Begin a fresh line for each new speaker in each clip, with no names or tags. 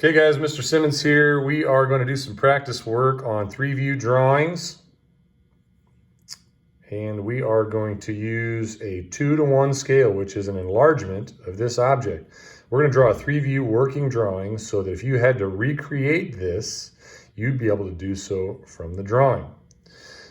Okay guys, Mr. Simmons here. We are going to do some practice work on 3-view drawings. And we are going to use a 2:1 scale, which is an enlargement of this object. We're going to draw a 3-view working drawing so that if you had to recreate this, you'd be able to do so from the drawing.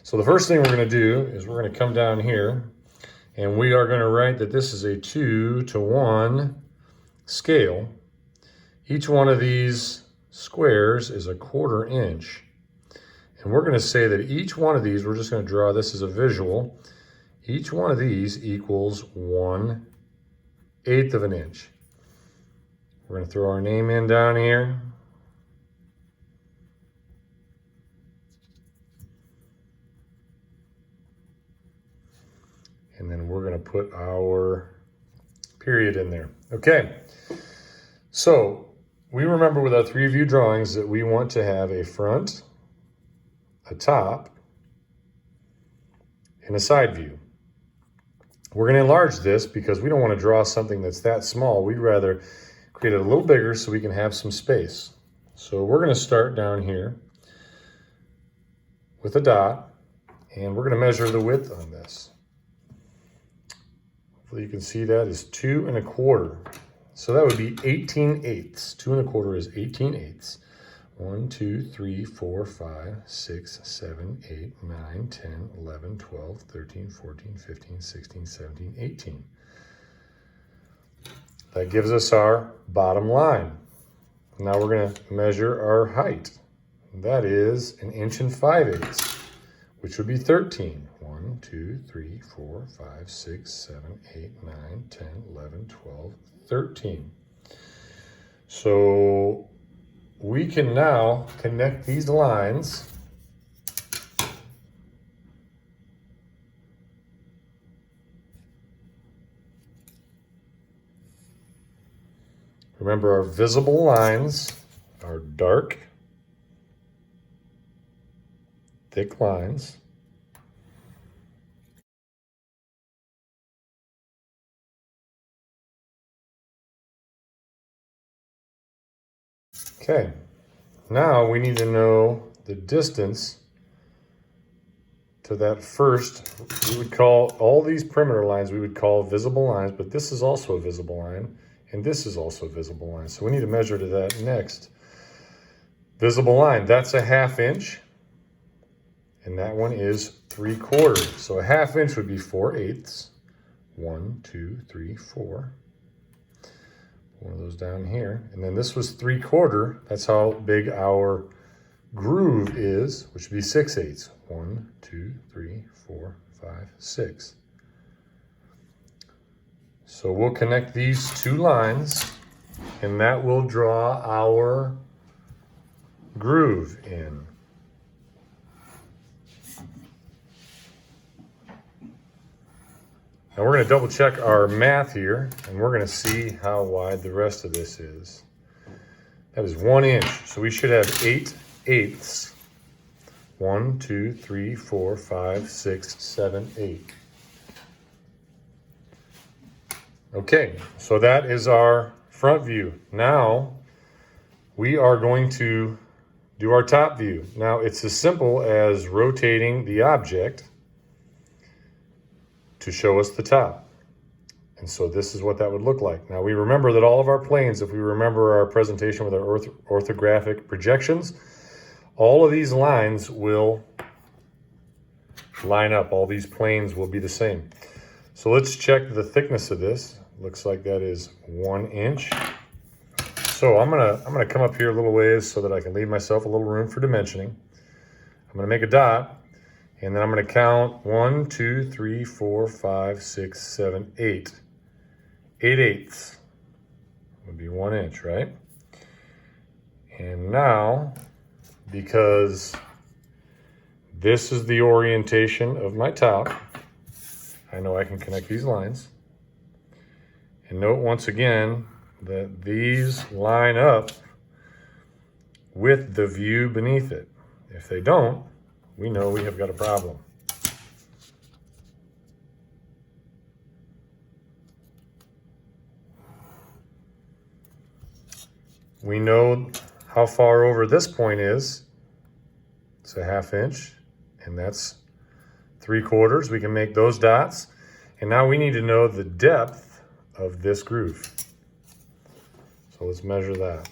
So the first thing we're going to do is we're going to come down here and we are going to write that this is a 2:1 scale. Each one of these squares is a 1/4 inch. And we're going to say that each one of these, we're just going to draw this as a visual. Each one of these equals 1/8 of an inch. We're going to throw our name in down here. And then we're going to put our period in there. Okay. So we remember with our 3-view drawings that we want to have a front, a top, and a side view. We're going to enlarge this because we don't want to draw something that's that small. We'd rather create it a little bigger so we can have some space. So we're going to start down here with a dot, and we're going to measure the width on this. Hopefully you can see that is 2 1/4. So that would be 18/8. 2 1/4 is 18/8. 1, 2, 3, 4, 5, 6, 7, 8, 9, 10, 11, 12, 13, 14, 15, 16, 17, 18. That gives us our bottom line. Now we're going to measure our height. That is 1 5/8 inches, which would be 13. 1, 2, 3, 4, 5, 6, 7, 8, 9, 10, 11, 12, 13. So we can now connect these lines. Remember, our visible lines are dark, thick lines. Okay, now we need to know the distance to that first. We would call all these perimeter lines, we would call visible lines, but this is also a visible line, and this is also a visible line. So we need to measure to that next visible line. That's a 1/2 inch, and that one is 3/4. So a 1/2 inch would be 4/8. 1, 2, 3, 4. One of those down here. And then this was 3/4. That's how big our groove is, which would be 6/8. 1, 2, 3, 4, 5, 6. So we'll connect these two lines, and that will draw our groove in. Now we're going to double check our math here, and we're going to see how wide the rest of this is. That is 1 inch, so we should have 8/8. 1, 2, 3, 4, 5, 6, 7, 8. Okay, so that is our front view. Now we are going to do our top view. Now it's as simple as rotating the object to show us the top. And so this is what that would look like. Now we remember that all of our planes, if we remember our presentation with our orthographic projections, all of these lines will line up. All these planes will be the same. So let's check the thickness of this. Looks like that is 1 inch. So I'm gonna come up here a little ways so that I can leave myself a little room for dimensioning. I'm gonna make a dot, and then I'm gonna count 1, 2, 3, 4, 5, 6, 7, 8. 8/8 would be 1 inch, right? And now, because this is the orientation of my top, I know I can connect these lines. And note once again that these line up with the view beneath it. If they don't, we know we have got a problem. we know how far over this point is. It's a 1/2 inch, and that's 3/4. We can make those dots. And now we need to know the depth of this groove. So let's measure that.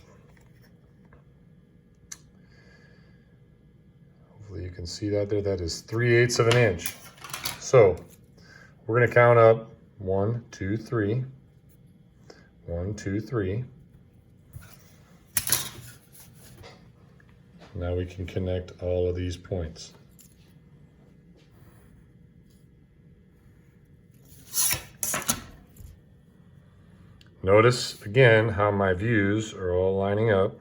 Hopefully you can see that there. That is 3/8 of an inch. So we're going to count up 1, 2, 3. 1, 2, 3. Now we can connect all of these points. Notice again how my views are all lining up.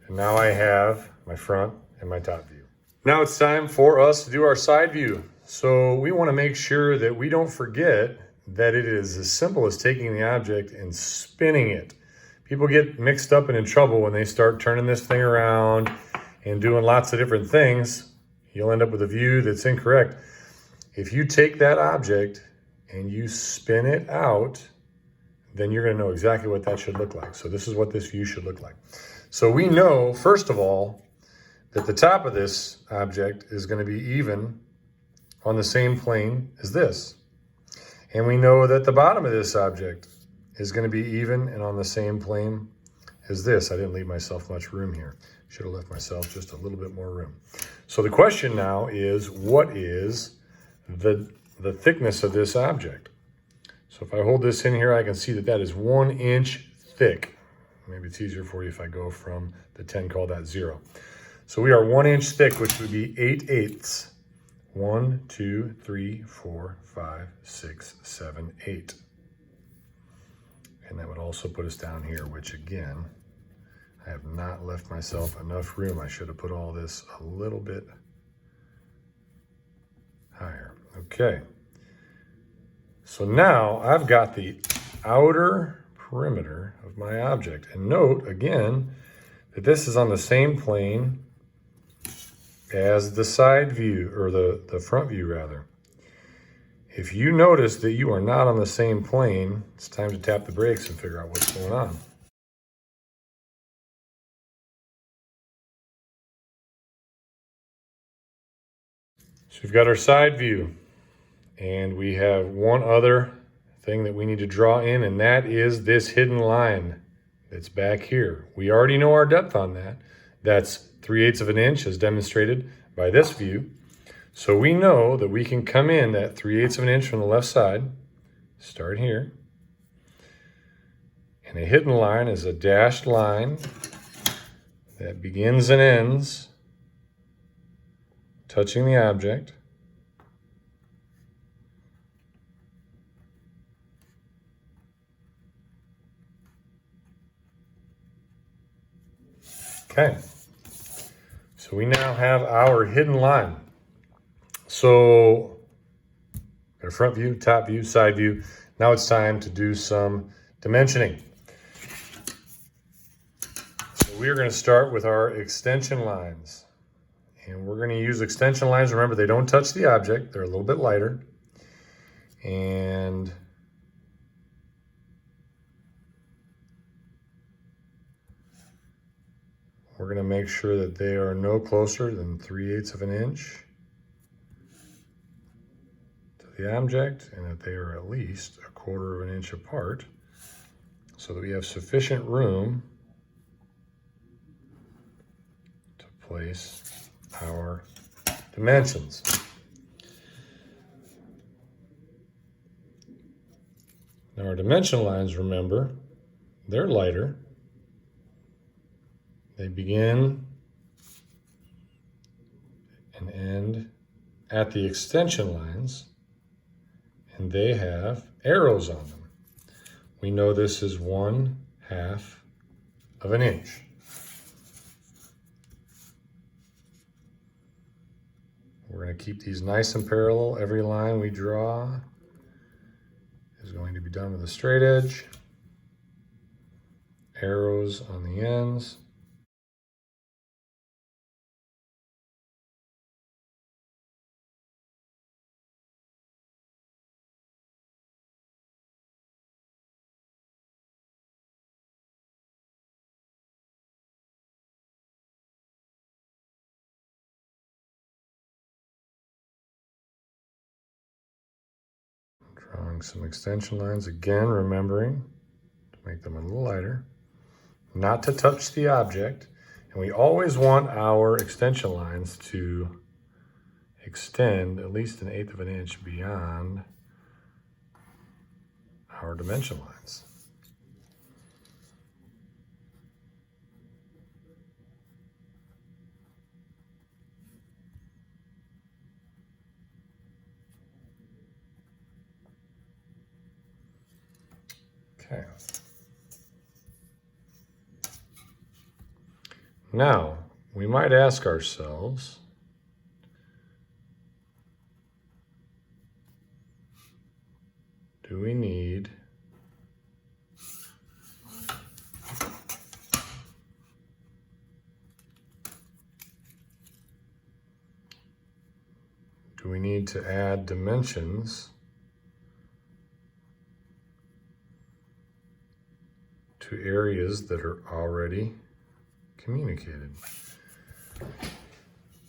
And now I have my front and my top view. Now it's time for us to do our side view. So we want to make sure that we don't forget that it is as simple as taking the object and spinning it. People get mixed up and in trouble when they start turning this thing around and doing lots of different things. You'll end up with a view that's incorrect. If you take that object and you spin it out, then you're going to know exactly what that should look like. So this is what this view should look like. So we know, first of all, that the top of this object is going to be even on the same plane as this. And we know that the bottom of this object is going to be even and on the same plane as this. I didn't leave myself much room here. Should have left myself just a little bit more room. So the question now is, what is the thickness of this object? So if I hold this in here, I can see that that is 1 inch thick. Maybe it's easier for you if I go from the 10, call that 0. So we are 1 inch thick, which would be 8/8. 1, 2, 3, 4, 5, 6, 7, 8. And that would also put us down here, which again, I have not left myself enough room. I should have put all this a little bit higher. Okay. So now I've got the outer perimeter of my object. And note again that this is on the same plane as the side view, or the front view rather. If you notice that you are not on the same plane, it's time to tap the brakes and figure out what's going on. So we've got our side view, and we have one other thing that we need to draw in, and that is this hidden line that's back here. We already know our depth on that. That's 3/8 of an inch, as demonstrated by this view. So we know that we can come in that 3/8 of an inch from the left side, start here. And a hidden line is a dashed line that begins and ends touching the object. Okay, so we now have our hidden line. So, got a front view, top view, side view. Now it's time to do some dimensioning. So we are going to start with our extension lines. And we're going to use extension lines. Remember, they don't touch the object. They're a little bit lighter. And we're going to make sure that they are no closer than 3/8 of an inch to the object, and that they are at least 1/4 of an inch apart, so that we have sufficient room to place our dimensions. Now our dimension lines, remember, they're lighter. They begin and end at the extension lines, and they have arrows on them. We know this is 1/2 of an inch. We're going to keep these nice and parallel. Every line we draw is going to be done with a straight edge, arrows on the ends. Drawing some extension lines, again remembering to make them a little lighter, not to touch the object, and we always want our extension lines to extend at least 1/8 of an inch beyond our dimension lines. Okay. Now, we might ask ourselves, do we need to add dimensions to areas that are already communicated?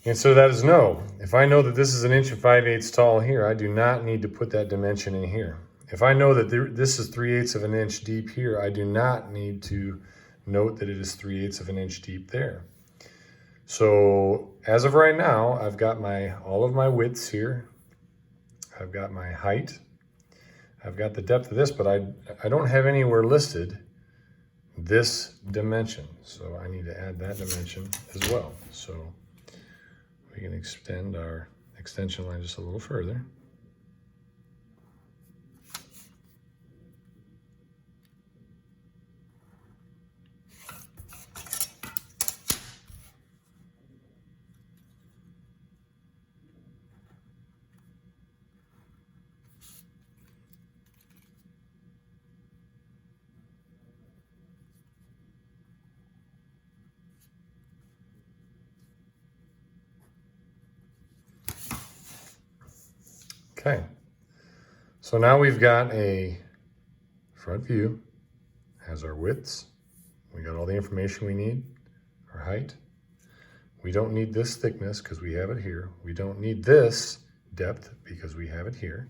Answer to that is no. If I know that this is 1 5/8 inches tall here, I do not need to put that dimension in here. If I know that this is 3/8 of an inch deep here, I do not need to note that it is 3/8 of an inch deep there. So as of right now, I've got all of my widths here. I've got my height. I've got the depth of this, but I don't have anywhere listed this dimension. So I need to add that dimension as well. So we can extend our extension line just a little further. Okay, so now we've got a front view, has our widths, we got all the information we need, our height. We don't need this thickness because we have it here. We don't need this depth because we have it here.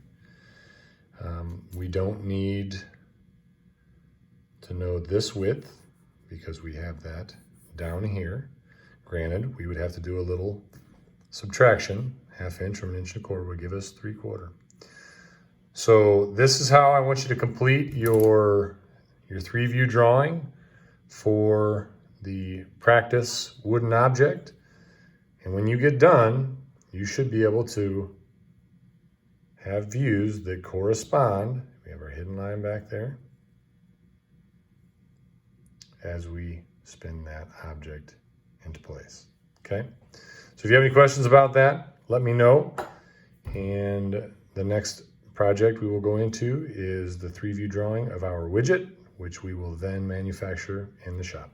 We don't need to know this width because we have that down here. Granted, we would have to do a little subtraction. 1/2 inch from 1 1/4 would give us 3/4. So this is how I want you to complete your 3-view drawing for the practice wooden object. And when you get done, you should be able to have views that correspond. We have our hidden line back there as we spin that object into place. Okay? So if you have any questions about that, let me know. And the next project we will go into is the 3-view drawing of our widget, which we will then manufacture in the shop.